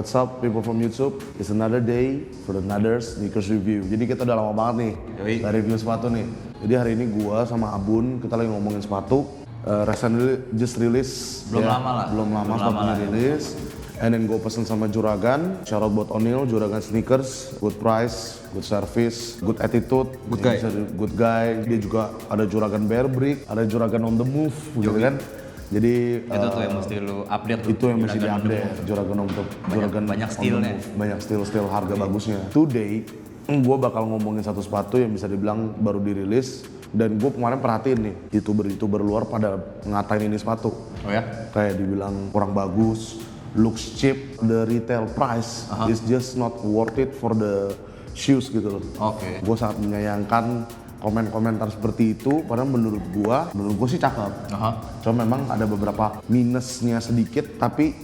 What's up people from YouTube? It's another day for another sneakers review. Jadi kita udah lama banget nih nggak review sepatu nih. Jadi hari ini gua sama Abun kita lagi ngomongin sepatu. Recently just release. Belum lama sepatunya rilis. And then gue pesen sama Juragan, shout out buat O'Neil, Juragan Sneakers, good price, good service, good attitude, good guy. Dia juga ada Juragan Bear Brick, ada Juragan on the move, gitu kan. Jadi itu tuh yang mesti lu update. Itu yang mesti diupdate, Juragan on the Juragan banyak stylenya, banyak style harga bagusnya. Today gue bakal ngomongin satu sepatu yang bisa dibilang baru dirilis. Dan gue kemarin perhatiin nih, youtuber luar pada ngatain ini sepatu. Oh ya? Kayak dibilang kurang bagus, looks cheap, the retail price is just not worth it for the shoes gitu loh. Oke. Gue sangat menyayangkan komen-komentar seperti itu, padahal menurut gue sih cakep. Cuma memang ada beberapa minusnya sedikit, tapi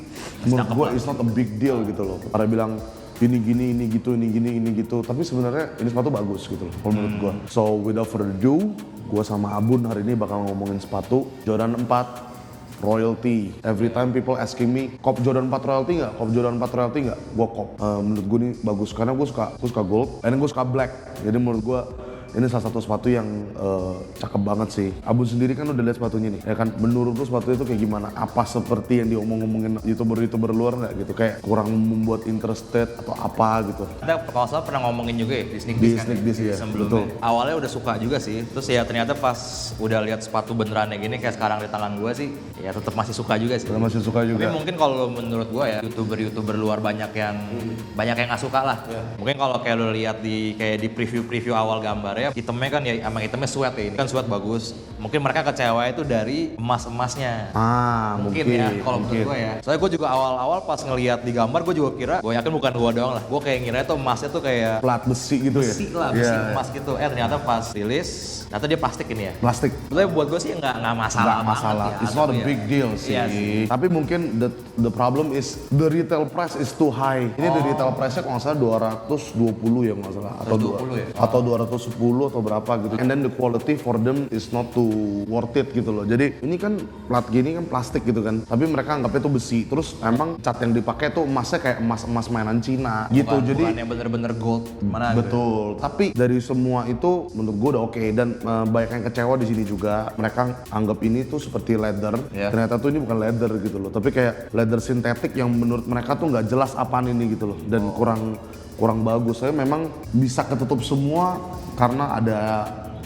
menurut gue it's not a big deal gitu loh. Pada bilang ini gini, ini gitu, tapi sebenarnya ini sepatu bagus gitu loh kalau menurut gue. So without further ado, gue sama Abun hari ini bakal ngomongin sepatu Jordan 4 Royalty. Every time people asking me, kop Jordan 4 Royalty nggak? Kop Jordan 4 Royalty nggak? Gue kop. Menurut gue ini bagus karena gue suka gold, dan gue suka black. Jadi menurut gue ini salah satu sepatu yang cakep banget sih. Abun sendiri kan udah lihat sepatunya nih, ya kan? Menurut lu sepatu itu kayak gimana? Apa seperti yang diomong-omongin youtuber luar nggak gitu? Kayak kurang membuat interested atau apa gitu? Kita kalau salah pernah ngomongin juga ya di sneak disk ya, sebelumnya. Betul. Awalnya udah suka juga sih, terus ya ternyata pas udah lihat sepatu beneran kayak gini kayak sekarang di tangan gue sih, ya tetap masih suka juga sih. Masih suka juga. Tapi mungkin kalau menurut gue ya youtuber luar banyak yang nggak suka lah. Mungkin kalau kayak lo lihat di preview awal gambarnya, itemnya kan ya emang itemnya sweat ya, ini kan sweat bagus. Mungkin mereka kecewa itu dari emasnya. Mungkin ya kalau menurut gue ya. Soalnya gue juga awal-awal pas ngelihat di gambar gue juga kira, gue yakin bukan gue doang lah. Gue kayak ngira itu emasnya tuh kayak plat besi gitu ya. Besi emas gitu. Ternyata pas rilis, ternyata dia plastik ini ya. Plastik. Tapi buat gue sih nggak masalah. Ya. It's not a big deal sih. Yes. Tapi mungkin the problem is the retail price is too high. Ini the retail price-nya kalau nggak salah 220 ya nggak salah, atau 210 atau berapa gitu. And then the quality for them is not too worth it gitu loh. Jadi ini kan plat gini kan plastik gitu kan, tapi mereka anggapnya itu besi. Terus emang cat yang dipakai tuh emasnya kayak emas mainan Cina gitu. Jadi bukan yang bener-bener gold mana. Betul. Gitu. Tapi dari semua itu menurut gue udah oke. Dan banyak yang kecewa di sini juga. Mereka anggap ini tuh seperti leather. Ternyata tuh ini bukan leather gitu loh. Tapi kayak leather sintetik yang menurut mereka tuh nggak jelas apaan ini gitu loh. Dan kurang bagus. Saya memang bisa ketutup semua karena ada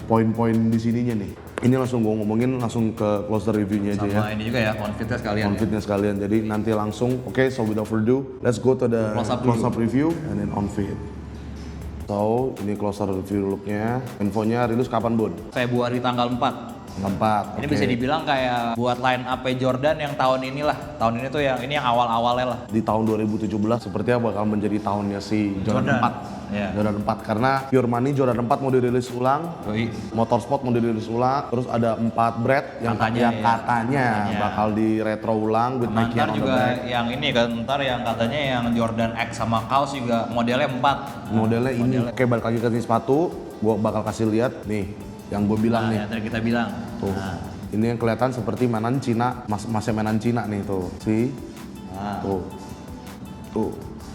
poin-poin di sininya nih. Ini langsung gue ngomongin langsung ke closer reviewnya aja ya. Sama ini juga ya, on-fitnya sekalian. Jadi nanti langsung, so without further ado, let's go to the close-up review and then on-fit. So, ini closer review looknya. Infonya rilis kapan, Bun? Februari tanggal 4. Ini bisa dibilang kayak buat line up Jordan yang tahun inilah. Tahun ini tuh ini yang awal-awalnya lah. Di tahun 2017 sepertinya bakal menjadi tahunnya si Jordan 4. Jordan 4 karena Pure Money Jordan 4 mau dirilis ulang. Motorsport mau dirilis ulang. Terus ada 4 brand yang katanya bakal di retro ulang with Nike on the back. Yang ini kan ntar yang katanya yang Jordan X sama kaos juga modelnya 4. Modelnya ini. Oke, balik lagi ke sepatu, gua bakal kasih lihat nih yang gue bilang nih. Yang tadi kita bilang. Tuh. Ini yang kelihatan seperti mainan Cina, masih mainan Cina nih tuh. Tuh.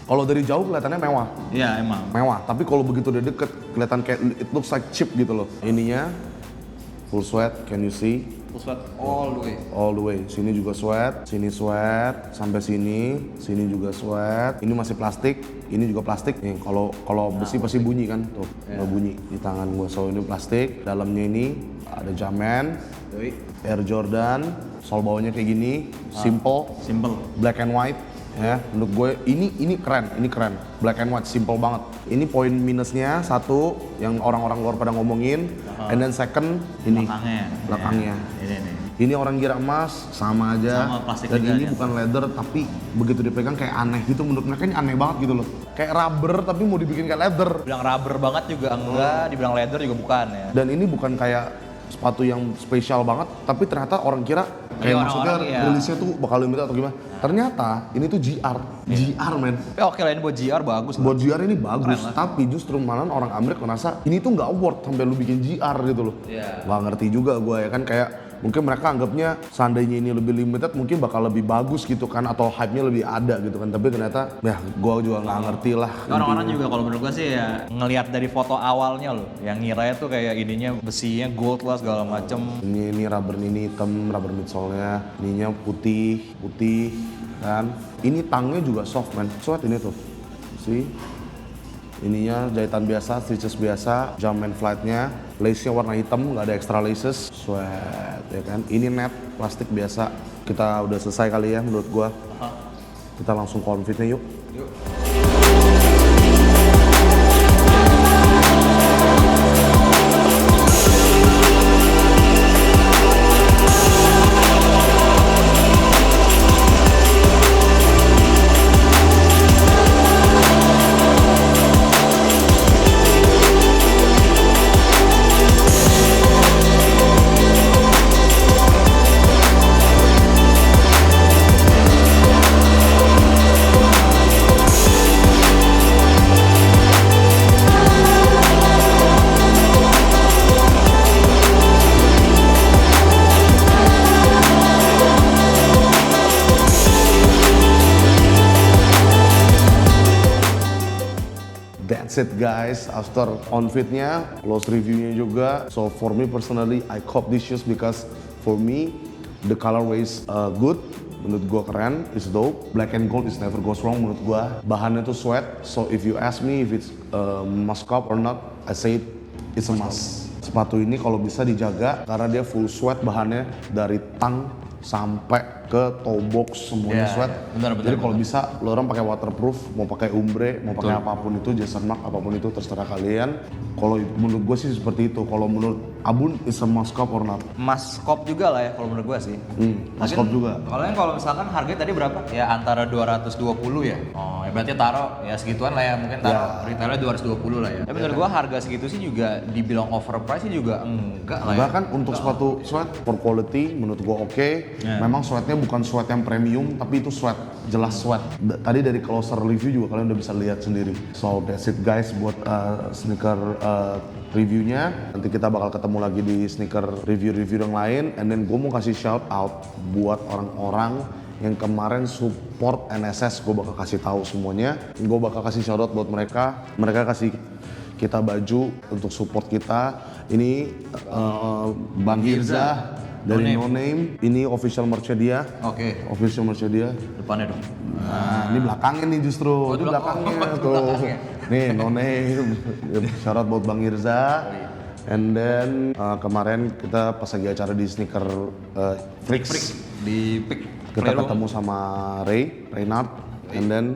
Kalau dari jauh kelihatannya mewah. Iya, emang. Mewah, tapi kalau begitu udah deket kelihatan kayak it looks like cheap gitu loh. Ininya full sweat, can you see? Full sweat all the way. All the way. Sini juga sweat, sini sweat, sampai sini juga sweat. Ini masih plastik, ini juga plastik. Nih, kalau besi pasti bunyi kan? Tuh, nggak bunyi di tangan gua. So ini plastik. Dalamnya ini ada Jaman, Air Jordan, sol bawahnya kayak gini, simple, black and white. Ya, menurut gue ini keren, black and white, simple banget. Ini poin minusnya satu yang orang-orang luar pada ngomongin, and then second ini belakangnya. Ini orang kira emas sama aja, dan ini bukan leather tapi begitu dipegang kayak aneh gitu. Menurut mereka ini aneh banget gitu loh, kayak rubber tapi mau dibikin kayak leather. Bilang rubber banget juga enggak, dibilang leather juga bukan ya. Dan ini bukan kayak sepatu yang spesial banget, tapi ternyata orang kira kayak maksudnya rilisnya tuh bakal limited atau gimana. Ternyata ini tuh GR men. Oke lah, ini buat GR bagus. Buat GR ini bagus, tapi justru malah orang Amerika ngerasa ini tuh nggak worth sampai lu bikin GR gitu loh. Nggak ngerti juga gue ya kan, kayak Mungkin mereka anggapnya seandainya ini lebih limited mungkin bakal lebih bagus gitu kan, atau hype-nya lebih ada gitu kan. Tapi ternyata ya gue juga nggak ngerti lah. Orang-orang juga kalau menurut gue sih ya ngelihat dari foto awalnya loh, yang ngira tuh kayak ininya besinya gold lah segala macem. Ini rubber ini hitam, rubber midsole-nya, ininya putih kan. Ini tangnya juga soft man, sweat ini tuh. See? Ininya jahitan biasa, stitches biasa, Jumpman flight-nya, lace-nya warna hitam, nggak ada extra laces, sweat ya kan. Ini net, plastik biasa. Kita udah selesai kali ya menurut gua. Kita langsung ke outfit-nya yuk. That's it guys, after outfitnya, close reviewnya juga. So for me personally, I cop these shoes because for me, the colorway is good. Menurut gua keren, it's dope. Black and gold is never goes wrong menurut gua. Bahannya tuh sweat, so if you ask me if it's must cop or not, I say it's a must. Sepatu ini kalau bisa dijaga karena dia full sweat bahannya dari tang sampai ke toe box semuanya sweat. Benar, jadi kalau bisa lo orang pakai waterproof, mau pakai ombre, mau pakai apapun itu, Jason Mark apapun itu terserah kalian. Kalau menurut gue sih seperti itu. Kalau menurut Abun is a must cop or not? Must cop juga lah ya kalau menurut gua sih. Must cop juga. Kalau misalkan harganya tadi berapa? Ya antara 220 ya. Oh, ya berarti taruh ya segituan lah ya, mungkin taruh retailnya 220 lah ya. Tapi menurut gua harga segitu sih juga dibilang overpriced sih juga enggak lah ya. Enggak kan untuk sepatu sweat for quality menurut gua oke. Memang sweatnya bukan sweat yang premium, tapi itu sweat, jelas sweat. Tadi dari closer review juga kalian udah bisa lihat sendiri. So that's it guys buat sneaker reviewnya. Nanti kita bakal ketemu lagi di sneaker review-review yang lain. And then gue mau kasih shout out buat orang-orang yang kemarin support NSS. Gue bakal kasih tahu semuanya. Gue bakal kasih shout out buat mereka. Mereka kasih kita baju untuk support kita. Ini Bang Hirza dari No Name. Ini official merch dia. Oke. Official merch dia. Depannya dong. Nah, ini belakangnya nih justru. Ini belakangnya tuh. Nih No Name. Shout out buat Bang Hirza. And then kemarin kita pas lagi acara di sneaker Freaks Di pick kita ketemu sama Reynard. And then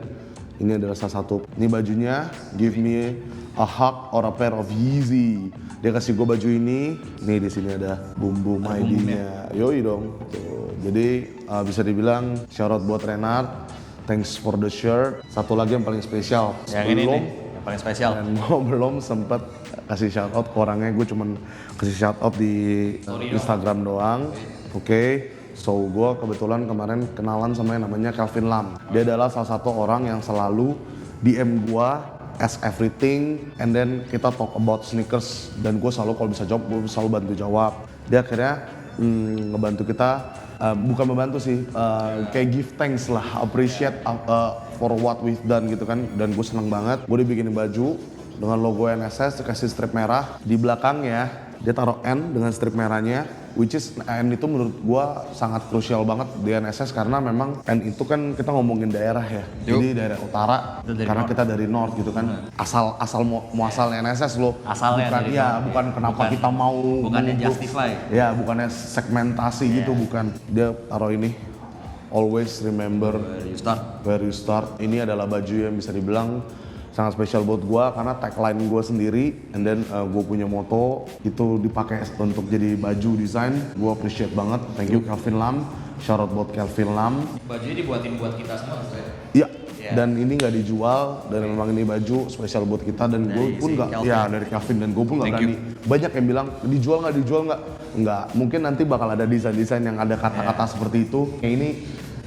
ini adalah salah satu. Ini bajunya Give Me a Hug or a Pair of Yeezy. Dia kasih gue baju ini. Nih di sini ada bumbu ID-nya. Yoi dong. Tuh. Jadi bisa dibilang shout out buat Reynard. Thanks for the shirt. Satu lagi yang paling spesial. Yang ini nih, yang paling spesial. Dan gue belum sempet kasih shout out ke orangnya. Gue cuman kasih shout out di Instagram doang. Oke. So gue kebetulan kemarin kenalan sama yang namanya Calvin Lam. Dia adalah salah satu orang yang selalu DM gue, ask everything, and then kita talk about sneakers. Dan gue selalu kalau bisa jawab, gue selalu bantu jawab. Dia akhirnya ngebantu kita, bukan membantu sih, kayak give thanks lah, appreciate for what we've done gitu kan. Dan gue seneng banget, gue dibikinin baju dengan logo NSS, dikasih strip merah. Di belakangnya dia taruh N dengan strip merahnya, which is N itu menurut gua sangat krusial banget di NSS karena memang N itu kan kita ngomongin daerah ya. Jadi daerah utara karena kita dari North gitu kan. Asal muasal NSS lo. Asalnya bukan bukan kenapa kita mau bukannya justify. Ya, bukannya segmentasi gitu, bukan. Dia taruh ini always remember where you start. Ini adalah baju yang bisa dibilang sangat spesial buat gue karena tagline gue sendiri, and then gue punya moto itu dipakai untuk jadi baju desain. Gue appreciate banget, thank you Calvin Lam, shout out buat Calvin Lam. Bajunya dibuatin buat kita semua ya? Iya, dan ini nggak dijual, dan memang ini baju spesial buat kita, dan gue pun nggak, ya dari Calvin, dan gue pun nggak berani. Banyak yang bilang dijual nggak, mungkin nanti bakal ada desain-desain yang ada kata-kata seperti itu. Kayak ini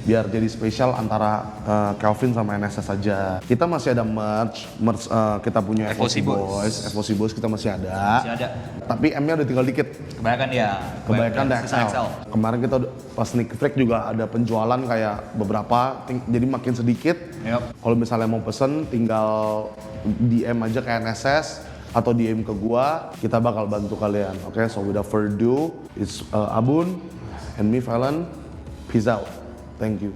biar jadi spesial antara Kelvin sama NSS saja. Kita masih ada merch kita punya FOC Boys. FOC Boys kita masih ada. Tapi M-nya udah tinggal dikit. Kebanyakan udah XL. Kemarin kita pas Sneak Freak juga ada penjualan kayak beberapa, jadi makin sedikit. Kalau misalnya mau pesen tinggal DM aja ke NSS atau DM ke gua, kita bakal bantu kalian. Oke, so without further ado, it's Abun and me, Valen. Peace out. Thank you.